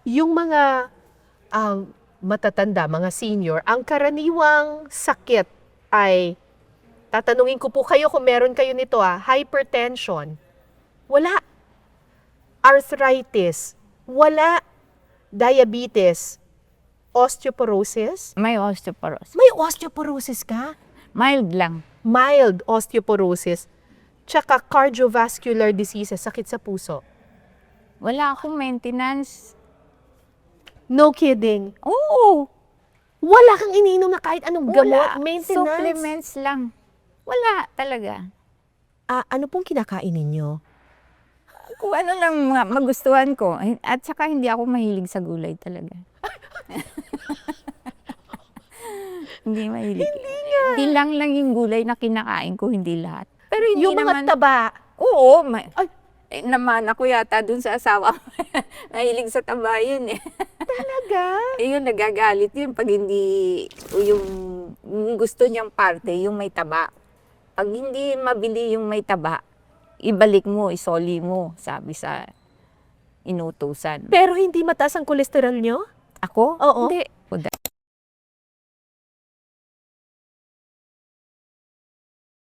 Yung mga matatanda, mga senior, ang karaniwang sakit ay, tatanungin ko po kayo kung meron kayo nito hypertension, wala. Arthritis, wala. Diabetes, osteoporosis. May osteoporosis. May osteoporosis ka? Mild lang. Mild osteoporosis. Tsaka cardiovascular diseases, sakit sa puso. Wala akong maintenance. No kidding. Oo. Wala kang iniinom na kahit anong gamot, Wala. maintenance. Supplements lang. Wala talaga. Ano pong kinakain ninyo? Kung ano lang magustuhan ko. At saka hindi ako mahilig sa gulay talaga. Hindi mahilig. Hindi lang yung gulay na kinakain ko, hindi lahat. Pero hindi Yung mga naman, taba. oo, Ay. naman ako yata dun sa asawa ko. Mahilig sa taba yun eh. Talaga? Yun, nagagalit yun pag hindi, yung gusto niyang parte, yung may taba. Pag hindi mabili yung may taba, ibalik mo, isoli mo, sabi sa inutusan. Pero hindi mataas ang kolesterol nyo? Ako? Oo. Hindi.